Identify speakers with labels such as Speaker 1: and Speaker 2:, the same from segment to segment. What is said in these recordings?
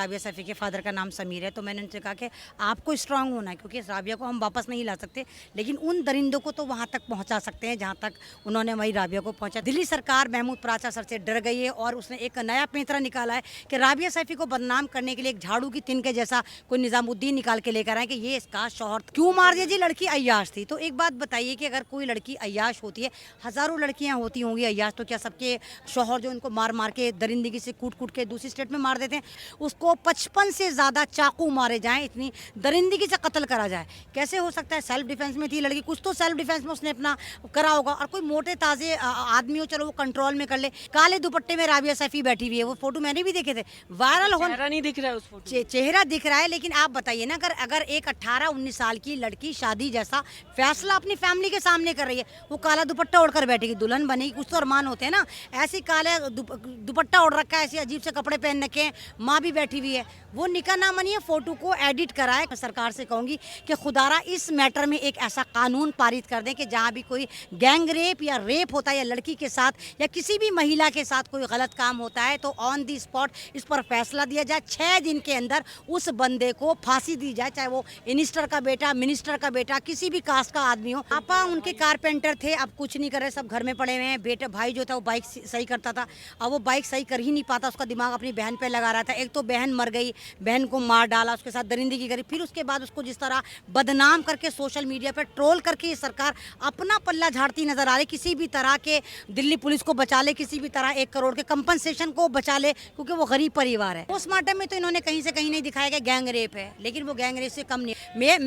Speaker 1: राबिया सैफी के फादर का नाम समीर है, तो मैंने उनसे कहा कि आपको स्ट्रांग होना है, क्योंकि राबिया को हम वापस नहीं ला सकते, लेकिन उन दरिंदों को तो वहाँ तक पहुँचा सकते हैं जहाँ तक उन्होंने वही राबिया को पहुँचा। दिल्ली सरकार महमूद प्राचा सर से डर गई है और उसने एक नया पैंतरा निकाला है कि राबिया सैफी को बदनाम करने के लिए एक झाड़ू की तिनके जैसा कोई निजामुद्दीन निकाल के लेकर आए कि ये इसका शौहर क्यों मार दिया जी। लड़की अय्याश थी। तो एक बात बताइए कि अगर कोई लड़की अय्याश होती है, हजारों लड़कियां होती होंगी अय्याश, तो क्या सबके शौहर जो इनको मार मार के दरिंदगी से कूट कूट के दूसरी स्टेट में मार देते हैं? उसको 55 से ज्यादा चाकू मारे जाएं, इतनी दरिंदगी से कत्ल करा जाए, कैसे हो सकता है? सेल्फ डिफेंस में थी लड़की, कुछ तो सेल्फ डिफेंस में उसने अपना करा होगा। और कोई मोटे ताजे आदमी हो, चलो वो कंट्रोल में कर ले। काले दुपट्टे में राबिया सैफी बैठी हुई है, वो फोटो मैंने भी देखे थे, वायरल हो।
Speaker 2: चेहरा नहीं दिख रहा है उस फोटो
Speaker 1: चेहरा दिख रहा है, लेकिन आप बताइए ना, अगर एक 18-19 साल की लड़की शादी जैसा फैसला अपनी फैमिली के सामने कर रही है, वो काला दुपट्टा ओढ़कर बैठेगी, दुल्हन बनेगी, कुछ तो अरमान होते हैं ना। ऐसे काले दुपट्टा ओढ़ रखा है, ऐसे अजीब से कपड़े पहन रखे हैं, माँ भी बैठी हुई है, वो निकाह ना मनिए, फोटो को एडिट कराए। सरकार से कहूंगी कि खुदारा इस मैटर में एक ऐसा कानून पारित कर दें कि जहां भी कोई गैंग रेप या रेप होता है, या लड़की के साथ या किसी भी महिला के साथ कोई गलत काम होता है, तो ऑन दी स्पॉट इस पर फैसला दिया जाए। 6 दिन के अंदर उस बंदे को फांसी दी जाए, चाहे वो मिनिस्टर का बेटा, मिनिस्टर का बेटा, किसी भी कास्ट का आदमी हो। पापा उनके कारपेंटर थे, अब कुछ नहीं कर रहे, सब घर में पड़े हुए हैं। बेटा भाई जो था वो बाइक सही करता था, अब वो बाइक सही कर ही नहीं पाता, उसका दिमाग अपनी बहन पे लगा रहा था। एक तो बहन मर गई, बहन को मार डाला, उसके साथ दरिंदगी करी, फिर उसके बाद उसको जिस तरह बदनाम करके सोशल मीडिया पर ट्रोल करके ये सरकार अपना पल्ला झाड़ती नजर आ रही। किसी भी तरह के दिल्ली पुलिस को बचा ले, किसी भी तरह 1 करोड़ के कंपनसेशन को बचा ले, क्योंकि वो गरीब परिवार है। पोस्टमार्टम में तो इन्होंने कहीं से कहीं नहीं दिखाया कि गैंग रेप है, लेकिन वो गैंग रेप से कम नहीं।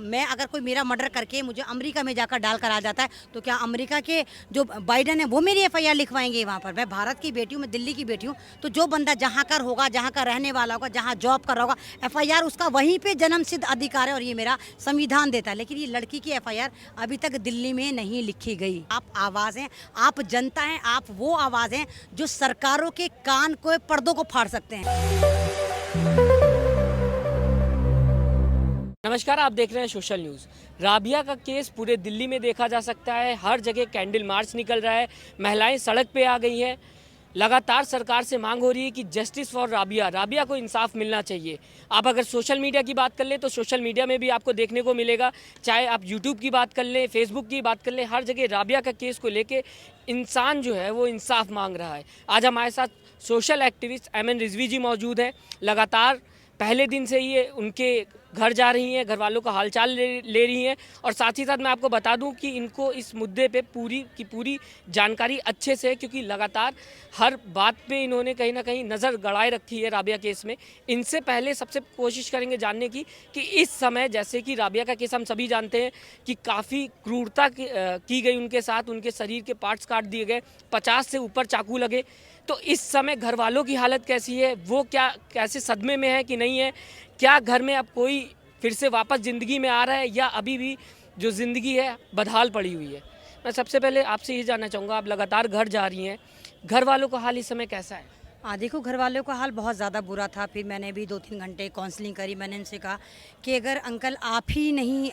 Speaker 1: मैं अगर कोई मेरा मर्डर करके मुझे अमेरिका में जाकर डाल कर आ जाता है, तो क्या अमेरिका के जो बाइडन है वो मेरी FIR लिखवाएंगे वहाँ पर? मैं भारत की बेटी हूँ, मैं दिल्ली की बेटी हूँ, तो जो बंदा जहाँ कर होगा, जहाँ का रहने वाला होगा, जहाँ जॉब कर रहा होगा, FIR उसका वहीं पे जन्म सिद्ध अधिकार है और ये मेरा संविधान देता है। लेकिन ये लड़की की FIR अभी तक दिल्ली में नहीं लिखी गई। आप आवाज़ हैं, आप जनता हैं, आप वो आवाज़ हैं जो सरकारों के कान को, पर्दों को फाड़ सकते हैं।
Speaker 2: नमस्कार, आप देख रहे हैं सोशल न्यूज़। राबिया का केस पूरे दिल्ली में देखा जा सकता है, हर जगह कैंडल मार्च निकल रहा है, महिलाएं सड़क पे आ गई हैं। लगातार सरकार से मांग हो रही है कि जस्टिस फॉर राबिया को इंसाफ मिलना चाहिए। आप अगर सोशल मीडिया की बात कर लें तो सोशल मीडिया में भी आपको देखने को मिलेगा, चाहे आप यूट्यूब की बात कर लें, फेसबुक की बात कर लें, हर जगह राबिया का केस को लेके इंसान जो है वो इंसाफ मांग रहा है। आज हमारे साथ सोशल एक्टिविस्ट एमएन रिजवी जी मौजूद हैं। लगातार पहले दिन से ही उनके घर जा रही हैं, घर वालों का हालचाल ले रही हैं, और साथ ही साथ मैं आपको बता दूं कि इनको इस मुद्दे पे पूरी की पूरी जानकारी अच्छे से है, क्योंकि लगातार हर बात पे इन्होंने कहीं ना कहीं नज़र गड़ाए रखी है राबिया केस में। इनसे पहले सबसे कोशिश करेंगे जानने की कि इस समय, जैसे कि राबिया का केस हम सभी जानते हैं कि काफ़ी क्रूरता की गई उनके साथ, उनके शरीर के पार्ट्स काट दिए गए, 50 से ऊपर चाकू लगे। तो इस समय घर वालों की हालत कैसी है, वो कैसे सदमे में है कि नहीं है, क्या घर में अब कोई फिर से वापस ज़िंदगी में आ रहा है, या अभी भी जो ज़िंदगी है बदहाल पड़ी हुई है? मैं सबसे पहले आपसे ये जानना चाहूँगा, आप लगातार घर जा रही हैं, घर वालों का हाल इस समय कैसा है?
Speaker 1: देखो, घर वालों का हाल बहुत ज़्यादा बुरा था। फिर मैंने भी 2-3 घंटे काउंसलिंग करी। मैंने इनसे कहा कि अगर अंकल आप ही नहीं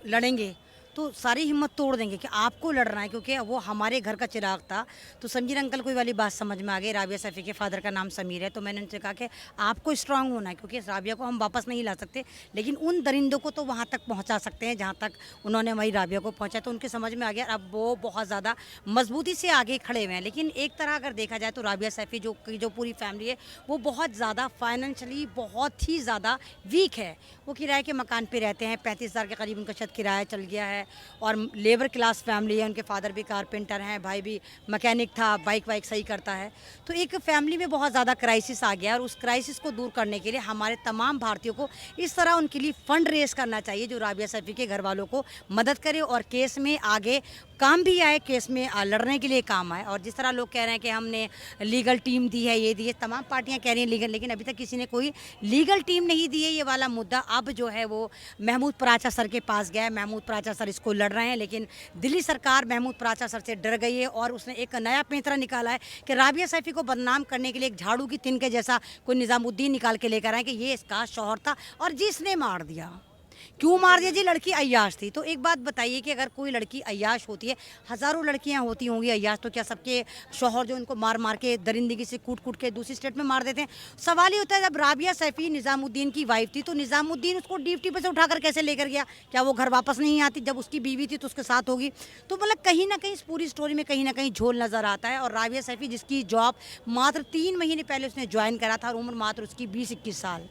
Speaker 1: लड़ेंगे तो सारी हिम्मत तोड़ देंगे कि आपको लड़ना है, क्योंकि वो हमारे घर का चिराग था। तो समझिए अंकल, कोई वाली बात समझ में आ गई। राबिया सैफी के फादर का नाम समीर है, तो मैंने उनसे कहा कि आपको स्ट्रांग होना है, क्योंकि राबिया को हम वापस नहीं ला सकते, लेकिन उन दरिंदों को तो वहाँ तक पहुँचा सकते हैं जहाँ तक उन्होंने वही राबिया को पहुँचा। तो उनके समझ में आ गया, अब वो बहुत ज़्यादा मजबूती से आगे खड़े हुए हैं। लेकिन एक तरह अगर देखा जाए तो राबिया सैफी जो पूरी फैमिली है, वो बहुत ज़्यादा फाइनेंशियली बहुत ही ज़्यादा वीक है। वो किराए के मकान पर रहते हैं, 35,000 के करीब उनका छत किराया चल गया है, और लेबर क्लास फैमिली है। उनके फादर भी कारपेंटर हैं, भाई भी मैकेनिक था, बाइक वाइक सही करता है। तो एक फैमिली में बहुत ज़्यादा क्राइसिस आ गया, और उस क्राइसिस को दूर करने के लिए हमारे तमाम भारतीयों को इस तरह उनके लिए फंड रेज करना चाहिए जो राबिया सैफी के घर वालों को मदद करे और केस में आगे काम भी आए, केस में लड़ने के लिए काम आए। और जिस तरह लोग कह रहे हैं कि हमने लीगल टीम दी है, ये दी है, तमाम पार्टियां कह रही हैं लीगल, लेकिन अभी तक किसी ने कोई लीगल टीम नहीं दी है। ये वाला मुद्दा अब जो है वो महमूद प्राचा सर के पास गया है। महमूद प्राचा सर इसको लड़ रहे हैं, लेकिन दिल्ली सरकार महमूद प्राचा सर से डर गई है और उसने एक नया पैंतरा निकाला है कि राबिया सैफी को बदनाम करने के लिए एक झाड़ू की तिनके जैसा कोई निजामुद्दीन निकाल के लेकर आए कि ये इसका शौहर था और जिसने मार दिया। क्यों मार दिया जी? लड़की अय्याश थी। तो एक बात बताइए कि अगर कोई लड़की अय्याश होती है, हज़ारों लड़कियां होती होंगी अय्याश, तो क्या सबके शौहर जो उनको मार मार के दरिंदगी से कूट कूट के दूसरी स्टेट में मार देते हैं? सवाल ये होता है, जब राबिया सैफी निज़ामुद्दीन की वाइफ थी तो निज़ामुद्दीन उसको ड्यूटी पे से उठाकर कैसे लेकर गया? क्या वो घर वापस नहीं आती? जब उसकी बीवी थी तो उसके साथ होगी। तो मतलब कहीं ना कहीं इस पूरी स्टोरी में कहीं ना कहीं झोल नज़र आता है। और राबिया सैफी जिसकी जॉब मात्र 3 महीने पहले उसने ज्वाइन करा था और उम्र मात्र उसकी 20-21 साल,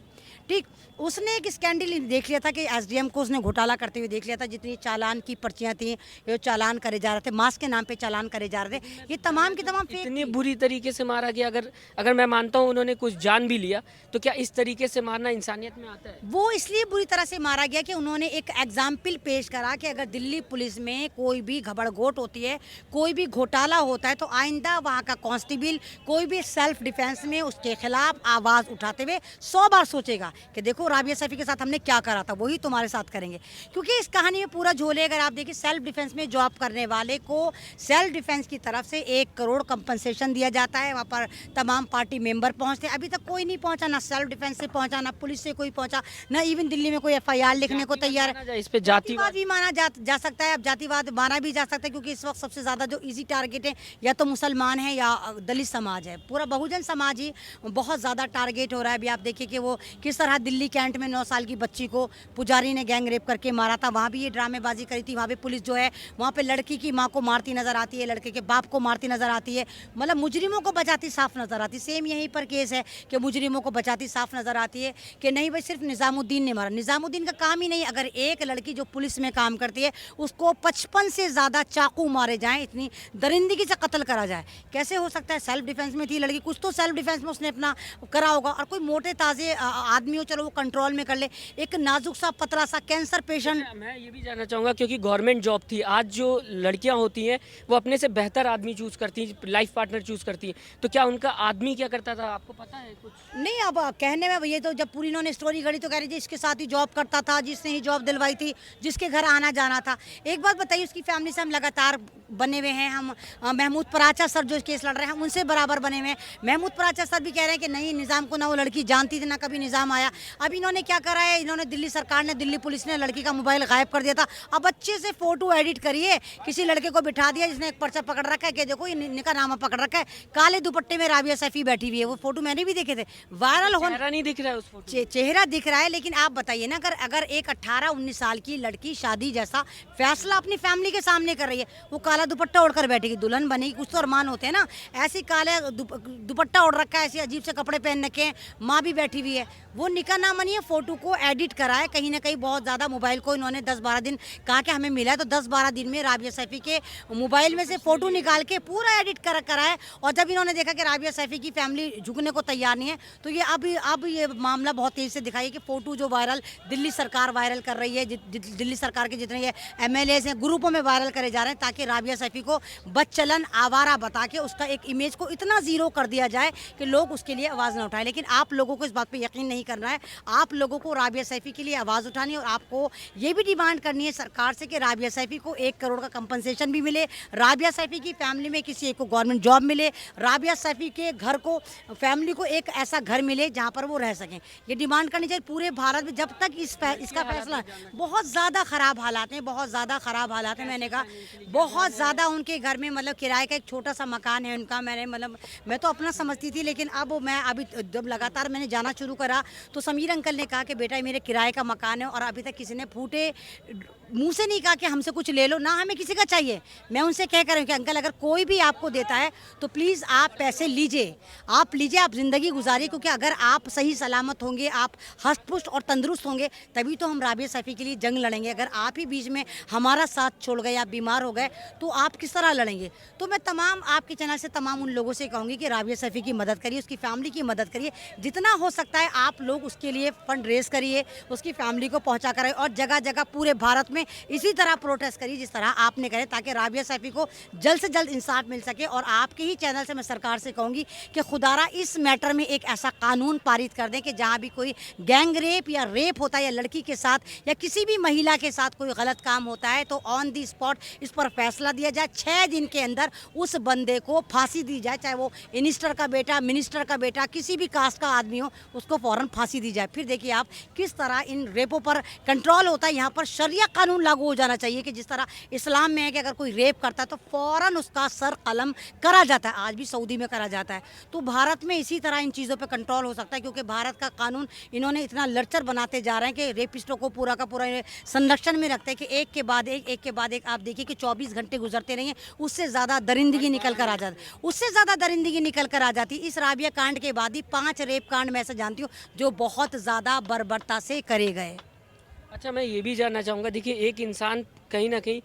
Speaker 1: ठीक, उसने एक स्कैंडल देख लिया था कि एसडीएम को उसने घोटाला करते हुए देख लिया था। जितनी चालान की पर्चियां थी, ये चालान करे जा रहे थे, मास्क के नाम पे चालान करे जा रहे थे, ये तमाम की तमाम फेक
Speaker 2: इतनी
Speaker 1: थी।
Speaker 2: बुरी तरीके से मारा गया। अगर अगर मैं मानता हूँ उन्होंने कुछ जान भी लिया, तो क्या इस तरीके से मारना इंसानियत में आता है?
Speaker 1: वो इसलिए बुरी तरह से मारा गया कि उन्होंने एक एग्जाम्पल पेश करा कि अगर दिल्ली पुलिस में कोई भी घबड़घोट होती है, कोई भी घोटाला होता है, तो आइंदा वहाँ का कांस्टेबल कोई भी सेल्फ डिफेंस में उसके खिलाफ आवाज़ उठाते हुए 100 बार सोचेगा कि देखो राबिया सैफी के साथ हमने क्या करा था, वही तुम्हारे साथ करेंगे। क्योंकि इस कहानी में पूरा झोल है। अगर आप देखिए, सेल्फ डिफेंस में जॉब करने वाले को सेल्फ डिफेंस की तरफ से 1 करोड़ कंपनसेशन दिया जाता है। वहाँ पर तमाम पार्टी मेंबर पहुँचते हैं। अभी तक कोई नहीं पहुँचा, ना सेल्फ डिफेंस से पहुँचा, ना पुलिस से कोई पहुँचा, ना इवन दिल्ली में कोई FIR लिखने को तैयार है।
Speaker 2: इस पे जातिवाद
Speaker 1: भी माना जा सकता है। अब जातिवाद माना भी जा सकता है, क्योंकि इस वक्त सबसे ज़्यादा जो इजी टारगेट है या तो मुसलमान है या दलित समाज है। पूरा बहुजन समाज ही बहुत ज़्यादा टारगेट हो रहा है। अभी आप देखिए कि वो किस तरह दिल्ली कैंट में 9 साल की बच्ची को पुजारी ने गैंग रेप करके मारा था। वहाँ भी ये ड्रामेबाजी करी थी। वहाँ भी पुलिस जो है वहाँ पे लड़की की माँ को मारती नजर आती है, लड़के के बाप को मारती नजर आती है। मतलब मुजरिमों को बचाती साफ नजर आती। सेम यहीं पर केस है कि मुजरिमों को बचाती साफ नजर आती है कि नहीं भाई सिर्फ निज़ामुद्दीन ने मारा। निज़ामुद्दीन का काम ही नहीं, अगर एक लड़की जो पुलिस में काम करती है उसको 55 से ज़्यादा चाकू मारे जाएं, इतनी दरिंदगी से कत्ल करा जाए, कैसे हो सकता है? सेल्फ डिफेंस में थी लड़की, कुछ तो सेल्फ डिफेंस में उसने अपना करा होगा। और कोई मोटे ताज़े आदमी हो, चलो वो कंट्रोल में कर ले, एक नाजुक सा पतला सा कैंसर पेशेंट।
Speaker 2: मैं ये भी जानना चाहूँगा, क्योंकि गवर्नमेंट जॉब थी, आज जो लड़कियां होती हैं वो अपने से बेहतर आदमी चूज़ करती हैं, लाइफ पार्टनर चूज़ करती हैं, तो क्या उनका आदमी क्या करता था आपको पता है कुछ?
Speaker 1: नहीं, अब कहने में ये तो जब पूरी इन्होंने स्टोरी गढ़ी तो कह रही थी इसके साथ ही जॉब करता था, जिसने ही जॉब दिलवाई थी, जिसके घर आना जाना था। एक बात बताइए, उसकी फैमिली से हम लगातार बने हुए हैं। हम महमूद पराचा सर जो केस लड़ रहे हैं, हम उनसे बराबर बने हुए हैं। महमूद पराचा सर भी कह रहे हैं कि नहीं, निज़ाम को ना वो लड़की जानती थी, ना कभी निज़ाम आया। अब इन्होंने क्या करा है, इन्होंने दिल्ली सरकार ने, दिल्ली पुलिस ने लड़की का मोबाइल गायब कर दिया था। अब अच्छे से फोटो एडिट करिए, किसी लड़के को बिठा दिया जिसने एक पर्चा पकड़ रखा है कि देखो ये निका नामा पकड़ रखा है, काले दुपट्टे में राबिया सैफी बैठी हुई है। वो फोटो मैंने भी देखे थे, वायरल हो।
Speaker 2: चेहरा नहीं दिख रहा है उस फोटो
Speaker 1: चेहरा दिख रहा है, लेकिन आप बताइए ना, अगर एक 18-19 साल की लड़की शादी जैसा फैसला अपनी फैमिली के सामने कर रही है, वो काला दुपट्टा ओढ़कर बैठेगी, दुल्हन बनेगी, कुछ तो अरमान होते हैं ना। ऐसे काले दुपट्टा ओढ़ रखा है, ऐसे अजीब से कपड़े पहन रखे हैं, माँ भी बैठी हुई है, वो निकाह ना मनी है, फोटो को एडिट करा है कहीं ना कहीं बहुत ज़्यादा। मोबाइल को इन्होंने 10-12 दिन कहा कि हमें मिला है, तो 10-12 दिन में राबिया सैफी के मोबाइल में से फ़ोटो निकाल के पूरा एडिट करा है। और जब इन्होंने देखा कि राबिया सैफी की फैमिली झुकने को तैयार नहीं है, तो ये अब ये मामला बहुत तेज़ी से दिखाई कि फ़ोटो जो वायरल दिल्ली सरकार वायरल कर रही है, दिल्ली सरकार के जितने ये MLAs हैं ग्रुपों में वायरल करे जा रहे हैं, ताकि राबिया सैफी को बदचलन आवारा बता के उसका एक इमेज को इतना ज़ीरो कर दिया जाए कि लोग उसके लिए आवाज़ ना उठाएं। लेकिन आप लोगों को इस बात पे यकीन नहीं करना है। आप लोगों को राबिया सैफी के लिए आवाज़ उठानी है और आपको ये भी डिमांड करनी है सरकार से कि राबिया सैफी को 1 करोड़ का कंपनसेशन भी मिले, राबिया सैफी की फैमिली में किसी एक को गवर्नमेंट जॉब मिले, राबिया सैफी के घर को, फैमिली को एक ऐसा घर मिले जहाँ पर वो रह सकें। ये डिमांड करनी चाहिए पूरे भारत में। जब तक इसका फैसला, बहुत ज़्यादा ख़राब हालात हैं, बहुत ज़्यादा ख़राब हालात हैं। मैंने कहा बहुत ज़्यादा उनके घर में, मतलब किराए का एक छोटा सा मकान है उनका। मैं तो अपना समझती थी, लेकिन अब मैं अभी जब लगातार मैंने जाना शुरू करा तो समीर अंकल ने कहा कि बेटा ये मेरे किराए का मकान है, और अभी तक किसी ने फूटे मुंह से नहीं कहा कि हमसे कुछ ले लो, ना हमें किसी का चाहिए। मैं उनसे कह कर रही हूँ कि अंकल अगर कोई भी आपको देता है तो प्लीज़ आप पैसे लीजिए, आप ज़िंदगी गुजारिए, क्योंकि अगर आप सही सलामत होंगे, आप हष्ट पुष्ट और तंदुरुस्त होंगे, तभी तो हम राबिया सैफी के लिए जंग लड़ेंगे। अगर आप ही बीच में हमारा साथ छोड़ गए, आप बीमार हो गए, तो आप किस तरह लड़ेंगे? तो मैं तमाम आपके चैनल से तमाम उन लोगों से कहूँगी कि राबिया सैफी की मदद करिए, उसकी फैमिली की मदद करिए, जितना हो सकता है आप लोग उसके लिए फंड रेज करिए, उसकी फैमिली को पहुँचा कर, और जगह जगह पूरे भारत में में इसी तरह प्रोटेस्ट करिए जिस तरह आपने करे, ताकि राबिया सैफी को जल्द से जल्द इंसाफ मिल सके। और आपके ही चैनल से मैं सरकार से कहूँगी कि खुदारा इस मैटर में एक ऐसा कानून पारित कर दें कि जहाँ भी कोई गैंग रेप या रेप होता है या लड़की के साथ या किसी भी महिला के साथ कोई गलत काम होता है तो ऑन दी स्पॉट इस पर फैसला दिया जाए। 6 दिन के अंदर उस बंदे को फांसी दी जाए, चाहे वो मिनिस्टर का बेटा, मिनिस्टर का बेटा, किसी भी कास्ट का आदमी हो, उसको फौरन फांसी दी जाए। फिर देखिए आप किस तरह इन रेपों पर कंट्रोल होता है। यहाँ पर शरिया कानून लागू हो जाना चाहिए कि जिस तरह इस्लाम में है कि अगर कोई रेप करता है तो फौरन उसका सर कलम करा जाता है। आज भी सऊदी में करा जाता है। तो भारत में इसी तरह इन चीज़ों पे कंट्रोल हो सकता है, क्योंकि भारत का कानून इन्होंने इतना लचर बनाते जा रहे हैं कि रेपिस्टों को पूरा का पूरा संरक्षण में रखते हैं कि एक के बाद एक आप देखिए कि 24 घंटे गुजरते नहीं हैं, उससे ज़्यादा दरिंदगी निकल कर आ जाती। इस राबिया कांड के बाद ही 5 रेप कांड मैं ऐसा जानती हूँ जो बहुत ज़्यादा बर्बरता से करे गए।
Speaker 2: अच्छा, मैं ये भी जानना चाहूँगा, देखिए एक इंसान कहीं ना कहीं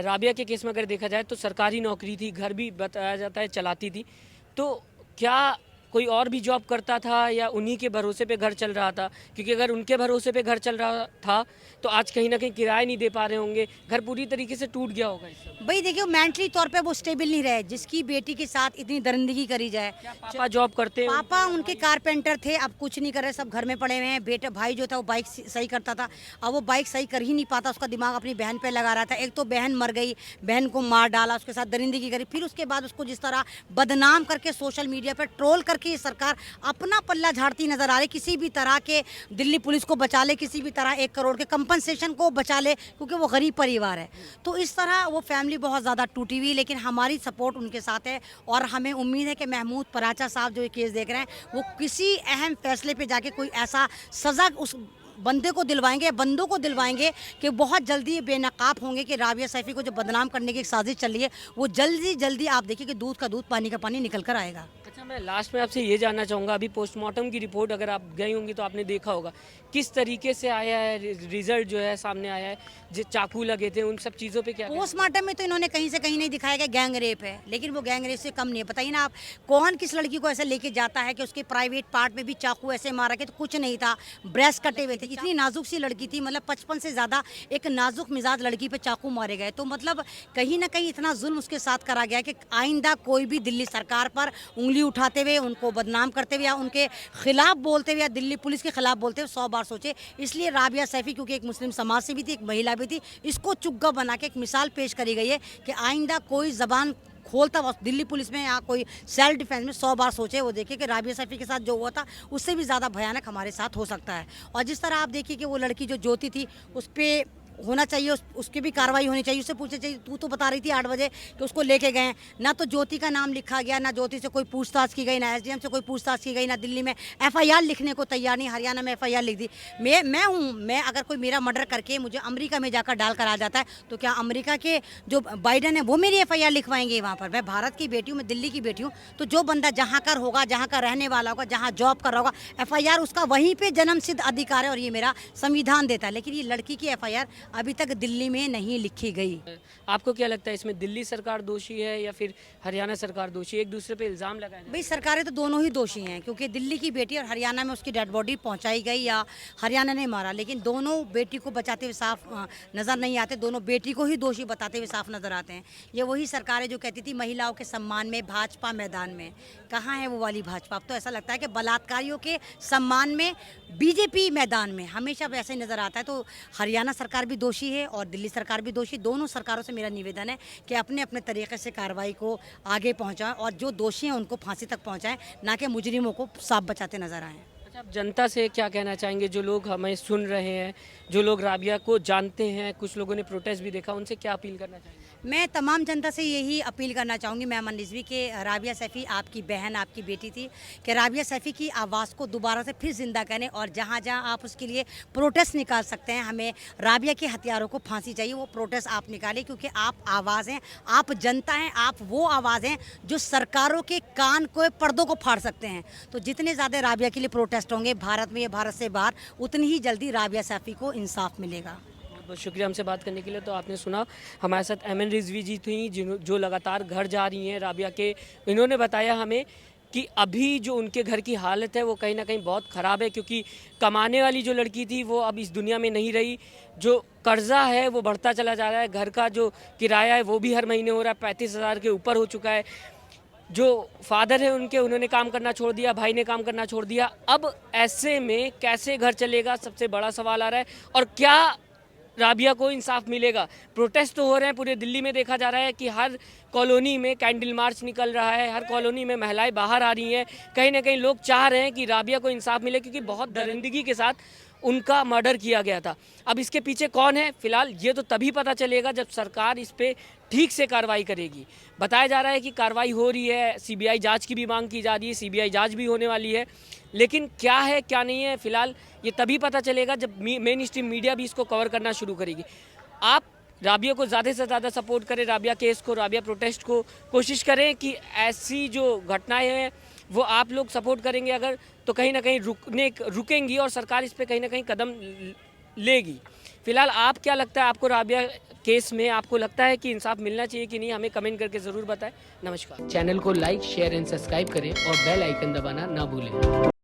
Speaker 2: राबिया के केस में अगर देखा जाए तो सरकारी नौकरी थी, घर भी बताया जाता है चलाती थी, तो क्या कोई और भी जॉब करता था या उन्हीं के भरोसे पे घर चल रहा था? क्योंकि अगर उनके भरोसे पे घर चल रहा था तो आज कहीं ना कहीं किराया नहीं दे पा रहे होंगे, घर पूरी तरीके से टूट गया होगा इससे।
Speaker 1: भाई देखिए मेंटली तौर पे वो स्टेबल नहीं रहे, जिसकी बेटी के साथ इतनी दरिंदगी करी जाए।
Speaker 2: पापा जॉब करते हैं?
Speaker 1: पापा उनके कारपेंटर थे, अब कुछ नहीं कर रहे, सब घर में पड़े हुए हैं। बेटा भाई जो था वो बाइक सही करता था, अब वो बाइक सही कर ही नहीं पाता, उसका दिमाग अपनी बहन पे लगा रहा था। एक तो बहन मर गई, बहन को मार डाला, उसके साथ दरिंदगी करी, फिर उसके बाद उसको जिस तरह बदनाम करके सोशल मीडिया पर ट्रोल करके ये सरकार अपना पल्ला झाड़ती नजर आ रही। किसी भी तरह के दिल्ली पुलिस को बचा ले, किसी भी तरह 1 करोड़ के कंपनसेशन को बचा ले, क्योंकि वो गरीब परिवार है। तो इस तरह वो फैमिली बहुत ज़्यादा टूटी हुई, लेकिन हमारी सपोर्ट उनके साथ है और हमें उम्मीद है कि महमूद पराचा साहब जो ये केस देख रहे हैं वो किसी अहम फैसले पे जाके कोई ऐसा सज़ा उस बंदे को दिलवाएंगे, बंदों को दिलवाएंगे कि बहुत जल्दी बेनकाब होंगे कि राबिया सैफी को जो बदनाम करने की एक साजिश चल रही है वो जल्दी आप देखिए कि दूध का दूध पानी का पानी निकल कर आएगा।
Speaker 2: अच्छा, मैं लास्ट में आपसे ये जानना चाहूँगा, अभी पोस्टमार्टम की रिपोर्ट अगर आप गई होंगी तो आपने देखा होगा किस तरीके से आया है, रिजल्ट जो है सामने आया है, जो चाकू लगे थे उन सब चीज़ों पे क्या?
Speaker 1: पोस्टमार्टम में तो इन्होंने कहीं से कहीं नहीं दिखाया कि गैंग रेप है, लेकिन वो गैंग रेप से कम नहीं है। बताइए ना आप, कौन किस लड़की को ऐसे लेके जाता है कि उसके प्राइवेट पार्ट में भी चाकू ऐसे मारा के? तो कुछ नहीं था, ब्रेस्ट कटे हुए थे। इतनी नाजुक सी लड़की थी, मतलब 55 से ज़्यादा एक नाजुक मिजाज लड़की पे चाकू मारे गए। तो मतलब कहीं ना कहीं इतना जुल्म उसके साथ करा गया कि आइंदा कोई भी दिल्ली सरकार पर उंगली उठाते हुए, उनको बदनाम करते हुए या उनके खिलाफ बोलते हुए या दिल्ली पुलिस के खिलाफ बोलते हुए 100 बार सोचे। इसलिए राबिया सैफी क्योंकि एक मुस्लिम समाज से भी थी, एक महिला भी थी, इसको चुग्गा बना के एक मिसाल पेश करी गई है कि आइंदा कोई जबान खोलता वक्त दिल्ली पुलिस में या कोई सेल्फ डिफेंस में 100 बार सोचे, वो देखिए कि राबिया सैफी के साथ जो हुआ था उससे भी ज़्यादा भयानक हमारे साथ हो सकता है। और जिस तरह आप देखिए कि वो लड़की जो ज्योति थी उस पर होना चाहिए, उसकी भी कार्रवाई होनी चाहिए। उससे पूछना चाहिए, तू तो बता रही थी 8 बजे कि उसको लेके गए, ना तो ज्योति का नाम लिखा गया, ना ज्योति से कोई पूछताछ की गई, ना एसडीएम से कोई पूछताछ की गई, ना दिल्ली में एफआईआर लिखने को तैयार नहीं, हरियाणा में एफआईआर लिख दी। मैं अगर कोई मेरा मर्डर करके मुझे अमेरिका में जाकर डाल कर आ जाता है तो क्या अमेरिका के जो बाइडन है वो मेरी एफआईआर लिखवाएंगे वहाँ पर? मैं भारत की बेटी हूँ, मैं दिल्ली की बेटी हूँ, तो जो बंदा जहाँ कर होगा, जहाँ का रहने वाला होगा, जहाँ जॉब कर रहा होगा, एफआईआर उसका वहीं पे जन्मसिद्ध अधिकार है और ये मेरा संविधान देता है। लेकिन ये लड़की की एफआईआर अभी तक दिल्ली में नहीं लिखी गई।
Speaker 2: आपको क्या लगता है इसमें दिल्ली सरकार दोषी है या फिर हरियाणा सरकार दोषी? एक दूसरे पे इल्ज़ाम लगाए
Speaker 1: भाई सरकारें तो दोनों ही दोषी हैं, क्योंकि दिल्ली की बेटी और हरियाणा में उसकी डेड बॉडी पहुंचाई गई या हरियाणा ने मारा, लेकिन दोनों बेटी को बचाते हुए साफ नज़र नहीं आते, दोनों बेटी को ही दोषी बताते हुए साफ नज़र आते हैं। ये वही सरकारें जो कहती थी महिलाओं के सम्मान में भाजपा मैदान में, कहाँ है वो वाली भाजपा? अब तो ऐसा लगता है कि बलात्कारियों के सम्मान में बीजेपी मैदान में, हमेशा वैसे ही नज़र आता है। तो हरियाणा सरकार भी दोषी है और दिल्ली सरकार भी दोषी। दोनों सरकारों से मेरा निवेदन है कि अपने अपने तरीके से कार्रवाई को आगे पहुंचाएं और जो दोषी हैं उनको फांसी तक पहुंचाएं, ना कि मुजरिमों को साफ बचाते नजर आएं।
Speaker 2: अच्छा, आप जनता से क्या कहना चाहेंगे, जो लोग हमें सुन रहे हैं, जो लोग राबिया को जानते हैं, कुछ लोगों ने प्रोटेस्ट भी देखा, उनसे क्या अपील करना चाहेंगे?
Speaker 1: मैं तमाम जनता से यही अपील करना चाहूँगी, मैं अमन रिजवी, कि राबिया सैफी आपकी बहन, आपकी बेटी थी, कि राबिया सैफी की आवाज़ को दोबारा से फिर जिंदा करें और जहाँ जहाँ आप उसके लिए प्रोटेस्ट निकाल सकते हैं, हमें राबिया के हत्यारों को फांसी चाहिए, वो प्रोटेस्ट आप निकालें, क्योंकि आप आवाज़ हैं, आप जनता हैं, आप वो आवाज़ हैं जो सरकारों के कान को, पर्दों को फाड़ सकते हैं। तो जितने ज़्यादा राबिया के लिए प्रोटेस्ट होंगे भारत में या भारत से बाहर, उतनी ही जल्दी राबिया सैफी को इंसाफ मिलेगा।
Speaker 2: बहुत शुक्रिया हमसे बात करने के लिए। तो आपने सुना, हमारे साथ एमएन रिजवी जी थी जो लगातार घर जा रही हैं राबिया के। इन्होंने बताया हमें कि अभी जो उनके घर की हालत है वो कहीं ना कहीं बहुत ख़राब है, क्योंकि कमाने वाली जो लड़की थी वो अब इस दुनिया में नहीं रही। जो कर्जा है वो बढ़ता चला जा रहा है, घर का जो किराया है वो भी हर महीने हो रहा है, 35,000 के ऊपर हो चुका है। जो फादर है उनके, उन्होंने काम करना छोड़ दिया, भाई ने काम करना छोड़ दिया। अब ऐसे में कैसे घर चलेगा, सबसे बड़ा सवाल आ रहा है। और क्या राबिया को इंसाफ मिलेगा? प्रोटेस्ट तो हो रहे हैं पूरे दिल्ली में, देखा जा रहा है कि हर कॉलोनी में कैंडल मार्च निकल रहा है, हर कॉलोनी में महिलाएं बाहर आ रही हैं। कहीं ना कहीं लोग चाह रहे हैं कि राबिया को इंसाफ मिले, क्योंकि बहुत दरिंदगी के साथ उनका मर्डर किया गया था। अब इसके पीछे कौन है, फिलहाल ये तो तभी पता चलेगा जब सरकार इस पे ठीक से कार्रवाई करेगी। बताया जा रहा है कि कार्रवाई हो रही है, सीबीआई जांच की भी मांग की जा रही है, सीबीआई जांच भी होने वाली है। लेकिन क्या है क्या नहीं है, फिलहाल ये तभी पता चलेगा जब मेन स्ट्रीम मीडिया भी इसको कवर करना शुरू करेगी। आप राबिया को ज़्यादा से ज़्यादा सपोर्ट करें, राबिया केस को, राबिया प्रोटेस्ट को। कोशिश करें कि ऐसी जो घटनाएं हैं वो आप लोग सपोर्ट करेंगे अगर, तो कहीं ना कहीं रुकेंगी और सरकार इस पे कहीं ना कहीं कदम लेगी। फिलहाल आप क्या लगता है, आपको राबिया केस में आपको लगता है कि इंसाफ मिलना चाहिए कि नहीं? हमें कमेंट करके ज़रूर बताएं। नमस्कार। चैनल को लाइक, शेयर एंड सब्सक्राइब करें और बेल आइकन दबाना ना भूलें।